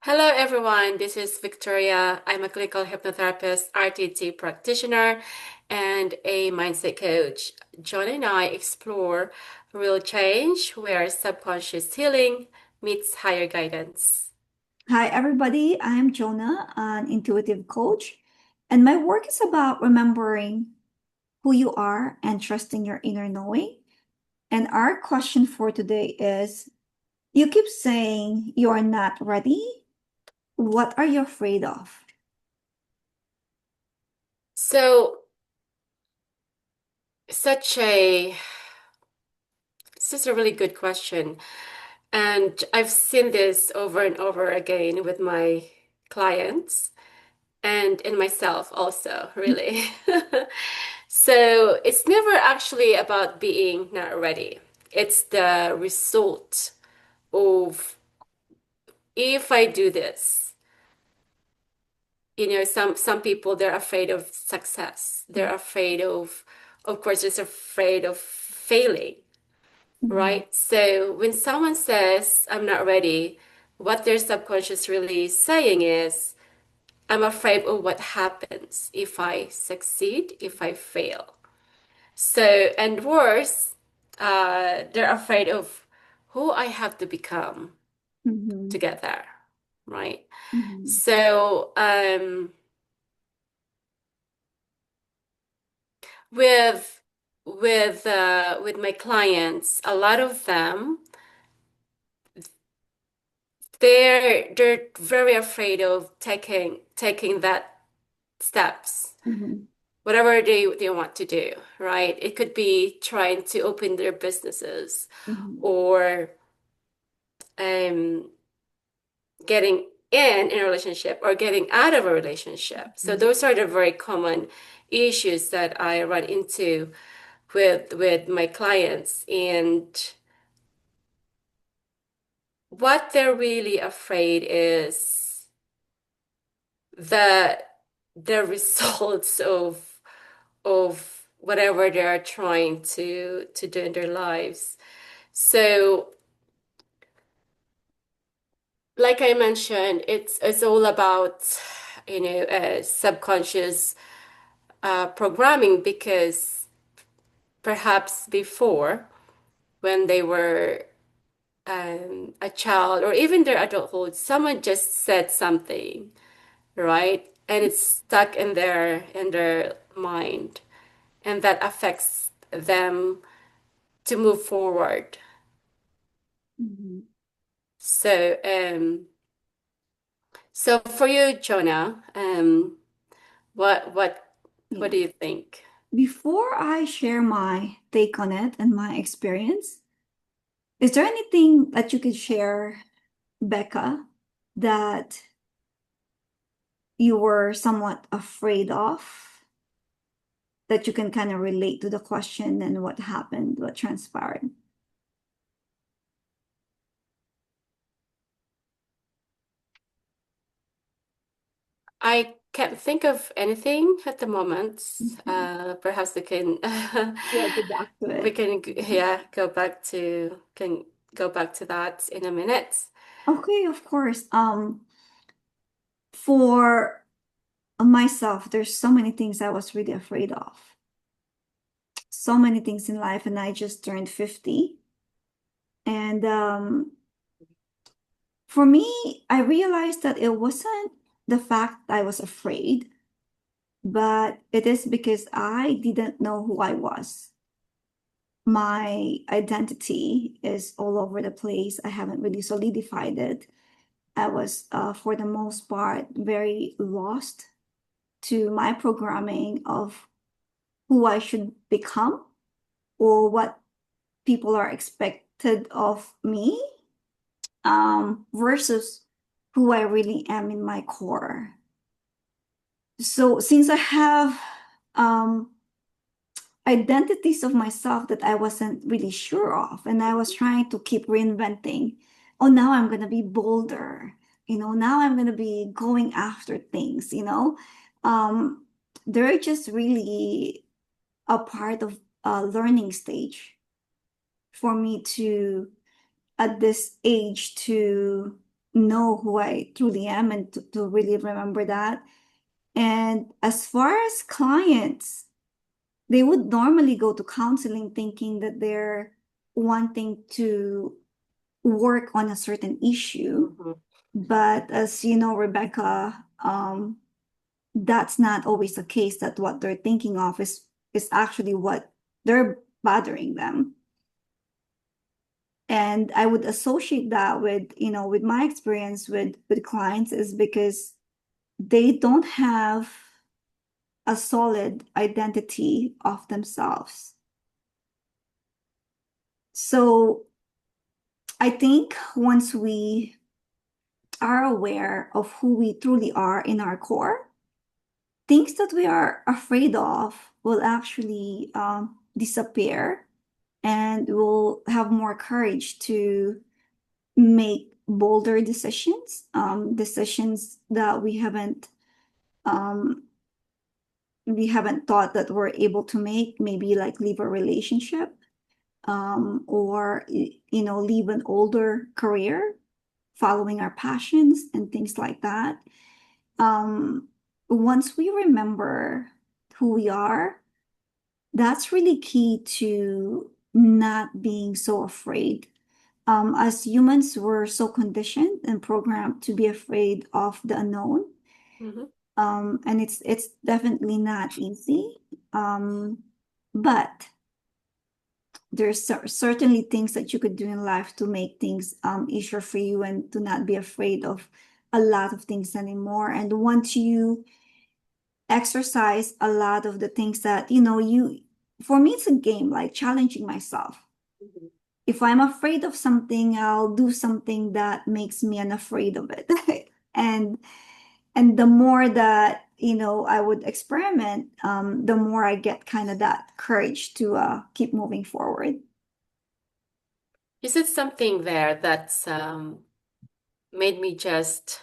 Hello, everyone. This is Victoria. I'm a clinical hypnotherapist, RTT practitioner, and a mindset coach. Jonna and I explore real change where subconscious healing meets higher guidance. Hi, everybody. I'm Jonna, an intuitive coach, and my work is about remembering who you are and trusting your inner knowing. And our question for today is you keep saying you are not ready. What are you afraid of? So, such a this is a really good question. And I've seen this over and over again with my clients and in myself also, really. So it's never actually about being not ready. It's the result of if I do this. Some people they're afraid of success. They're afraid of course, they're afraid of failing, Mhm, right? So when someone says I'm not ready, what their subconscious really is saying is I'm afraid of what happens if I succeed, if I fail. So, and worse, they're afraid of who I have to become to mhm, get there, right? mhm, So, with with my clients, a lot of them they're very afraid of taking that steps, mhm, whatever they want to do, right? It could be trying to open their businesses mhm, or um getting in a relationship or getting out of a relationship. So mhm, those are the very common issues that I run into with my clients. And what they're really afraid is the the results of whatever they are trying to do in their lives. So like I mentioned, it's all about subconscious programming because perhaps before when they were a child or even their adulthood, someone just said something, right? And it's stuck in their mind, and that affects them to move forward. mhm. So for you, Jonah, what Yeah. do you think? Before I share my take on it and my experience, is there anything that you could share, Becca, that you were somewhat afraid of that you can kind of relate to the question and what happened, what transpired? I can't think of anything at the moment. Okay. Perhaps we can Yeah, go back to we it. can yeah go back to that in a minute. Okay, of course. For myself, there's so many things I was really afraid of. So many things in life, and I just turned 50. And for me, I realized that it wasn't the fact I was afraid, but it is because I didn't know who I was. My identity is all over the place. I haven't really solidified it. I was, for the most part, very lost to my programming of who I should become or what people are expected of me, versus who I really am in my core. So since I have um, identities of myself that I wasn't really sure of, and I was trying to keep reinventing. Oh, now I'm gonna be bolder. Now I'm gonna be going after things. Um, they're just really a part of a learning stage for me to, at this age, to know who I truly am and to really remember that. And as far as clients, they would normally go to counseling thinking that they're wanting to work on a certain issue. Hmm. But as you know, Rebecca, that's not always the case, that what they're thinking of is actually what they're bothering them. And I would associate that with, with my experience with clients, is because they don't have a solid identity of themselves. So I think once we are aware of who we truly are in our core, things that we are afraid of will actually disappear, and we'll have more courage to make bolder decisions, decisions that um, we haven't thought that we're able to make, maybe like leave a relationship, or leave an older career, following our passions and things like that. Um, Once we remember who we are, that's really key to not being so afraid. As humans, we're so conditioned and programmed to be afraid of the unknown. Hmm. And it's definitely not easy. But there's certainly things that you could do in life to make things easier for you, and to not be afraid of a lot of things anymore. And once you exercise a lot of the things that for me, it's a game, like challenging myself. Hmm. If I'm afraid of something, I'll do something that makes me unafraid of it. and and the more that I would experiment, the more I get kind of that courage to keep moving forward. You said something there that's made me just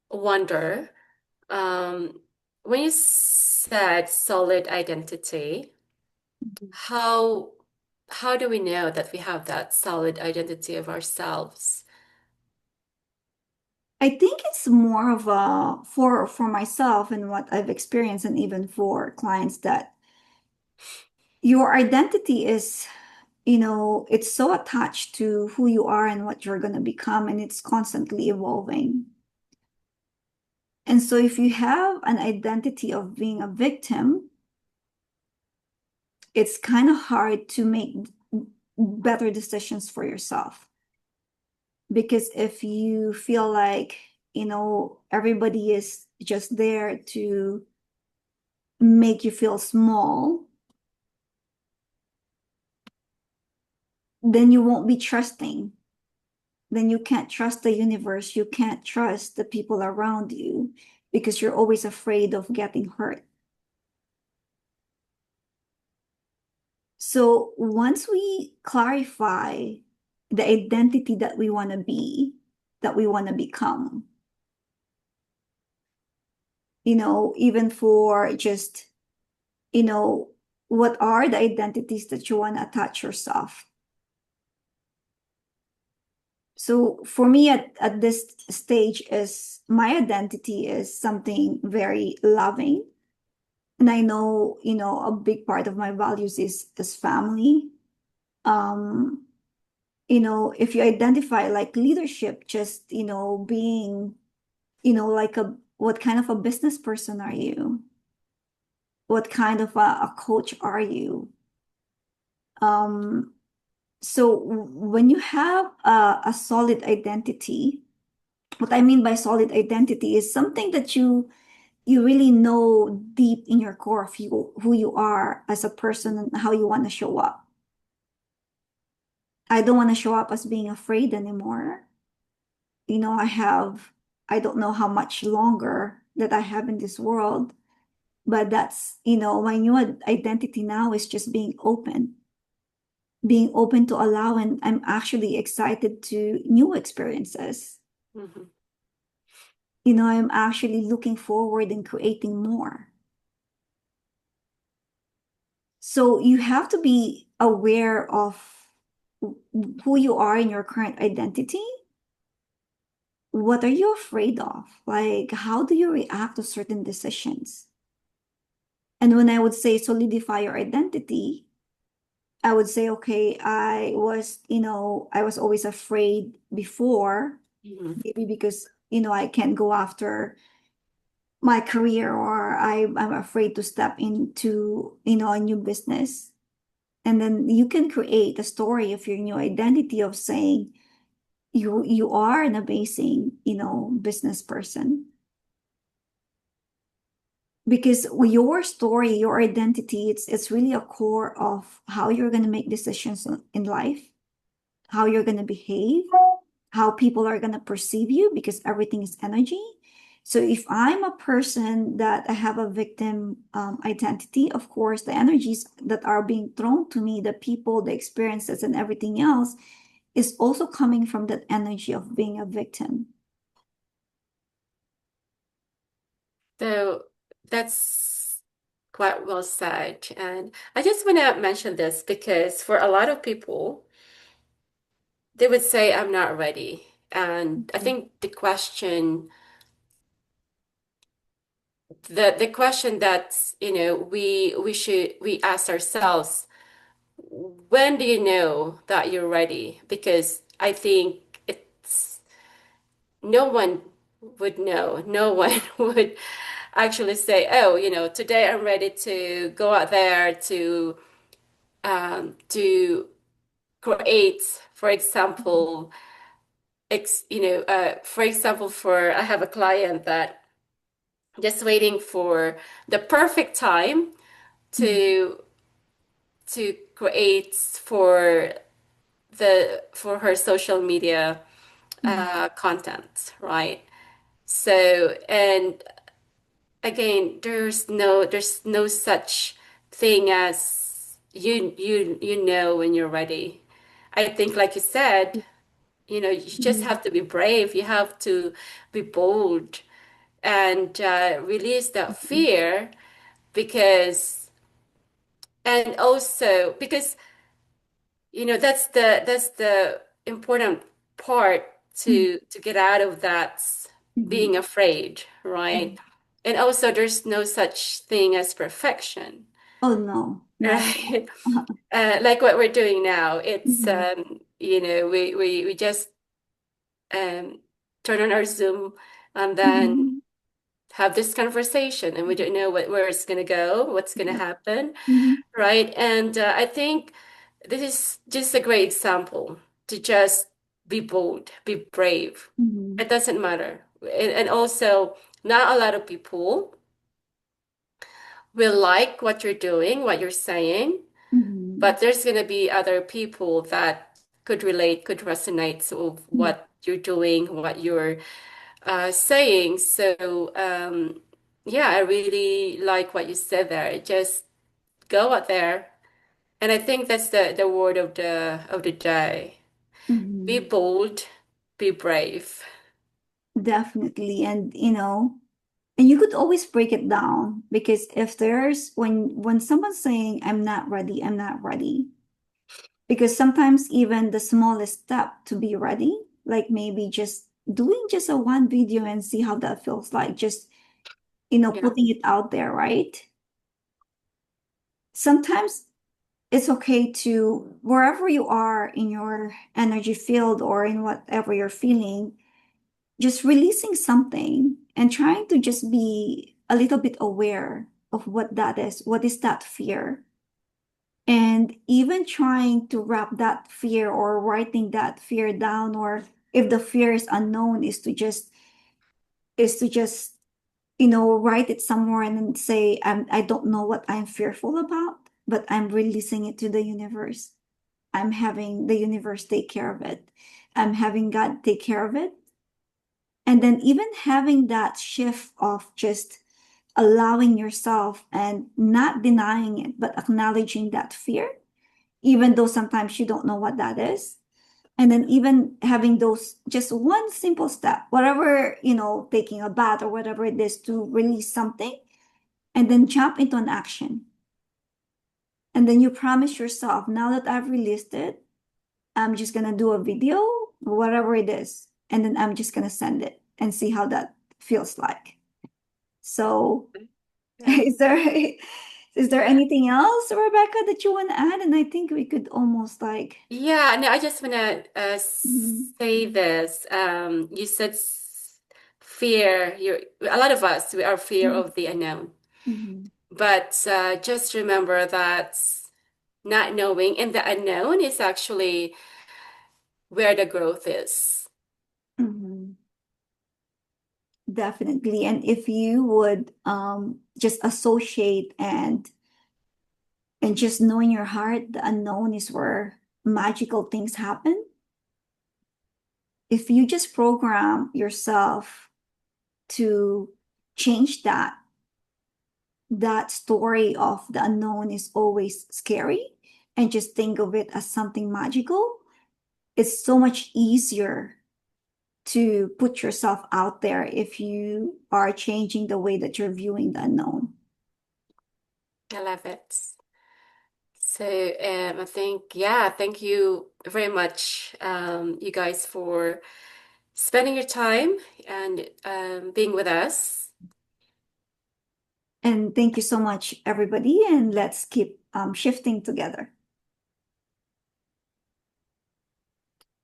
wonder. Um, when you said solid identity, how how do we know that we have that solid identity of ourselves? I think it's more of a for myself and what I've experienced, and even for clients, that your identity is, it's so attached to who you are and what you're going to become, and it's constantly evolving. And so if you have an identity of being a victim, it's kind of hard to make better decisions for yourself. Because if you feel like, everybody is just there to make you feel small, then you won't be trusting. Then you can't trust the universe. You can't trust the people around you, because you're always afraid of getting hurt. So once we clarify the identity that we want to be, that we want to become, even for just, you know, what are the identities that you want to attach yourself? So for me, at this stage, is my identity is something very loving. And I know, a big part of my values is family. Um, if you identify like leadership, just, being, like what kind of a business person are you? What kind of a coach are you? Um, so when you have a solid identity, what I mean by solid identity is something that you really know deep in your core of you, who you are as a person and how you want to show up. I don't want to show up as being afraid anymore. I don't know how much longer that I have in this world, but that's, my new identity now is just being open to allow, and I'm actually excited to new experiences. Hmm. I'm actually looking forward and creating more. So you have to be aware of who you are in your current identity, what are you afraid of? Like, how do you react to certain decisions? And when I would say solidify your identity, I would say, okay, I was always afraid before, Mhm. maybe because, I can't go after my career, or I'm afraid to step into, a new business. And then you can create a story of your new identity of saying you are an amazing, business person. Because your story, your identity, it's really a core of how you're going to make decisions in life, how you're going to behave, how people are going to perceive you, because everything is energy. So if I'm a person that I have a victim identity, of course, the energies that are being thrown to me, the people, the experiences, and everything else is also coming from that energy of being a victim. So that's quite well said. And I just want to mention this because for a lot of people, they would say, I'm not ready. And I Mhm. think the question that, we ask ourselves, when do you know that you're ready? Because I think it's no one would know. No one would actually say, oh, today I'm ready to go out there to create, for example, for example, for I have a client that just waiting for the perfect time Mhm. to create for her social media Mhm. content, right? So, and again, there's no such thing as you know when you're ready. I think, like you said, you just Mhm. have to be brave. You have to be bold and release that Mhm. fear and also because that's the important part Mhm. to get out of that being Mhm. afraid, right? Mhm. And also there's no such thing as perfection, Oh no, not at all. right? Like what we're doing now, it's Mhm. we just um turn on our Zoom and then Mhm. have this conversation, and we don't know where it's going to go, what's going to Yep. happen, Mhm. right? And I think this is just a great example to just be bold, be brave. Mhm. It doesn't matter. And also, not a lot of people will like what you're doing, what you're saying, Mhm. but there's going to be other people that could relate, could resonate with Mhm. what you're doing, what you're saying. So, yeah, I really like what you said there. Just go out there. And I think that's the word of the day. Be Mhm. bold, be brave. Definitely. And you could always break it down, because if there's when someone's saying I'm not ready, I'm not ready. Because sometimes even the smallest step to be ready, like maybe just doing just a one video and see how that feels like, just Yeah, putting it out there, right? Sometimes it's okay to, wherever you are in your energy field or in whatever you're feeling, just releasing something and trying to just be a little bit aware of what that is. What is that fear? And even trying to wrap that fear or writing that fear down, or if the fear is unknown, is to just write it somewhere and then say, I don't know what I'm fearful about, but I'm releasing it to the universe. I'm having the universe take care of it. I'm having God take care of it. And then even having that shift of just allowing yourself and not denying it, but acknowledging that fear, even though sometimes you don't know what that is. And then even having those just one simple step, whatever, taking a bath or whatever it is, to release something, and then jump into an action. And then you promise yourself, now that I've released it, I'm just gonna do a video, whatever it is, and then I'm just gonna send it and see how that feels like. So, Yeah. is there anything else, Rebecca, that you want to add? And I think we could almost like, Yeah, no, I just want to mhm, say this. You said fear. A lot of us, we are fear mhm, of the unknown. mhm, But just remember that not knowing and the unknown is actually where the growth is. mhm. Definitely. And if you would just associate and just know in your heart the unknown is where magical things happen. If you just program yourself to change that story of the unknown is always scary, and just think of it as something magical, it's so much easier to put yourself out there if you are changing the way that you're viewing the unknown. I love it. So I think, yeah, thank you very much, you guys, for spending your time and being with us. And thank you so much, everybody, and let's keep shifting together.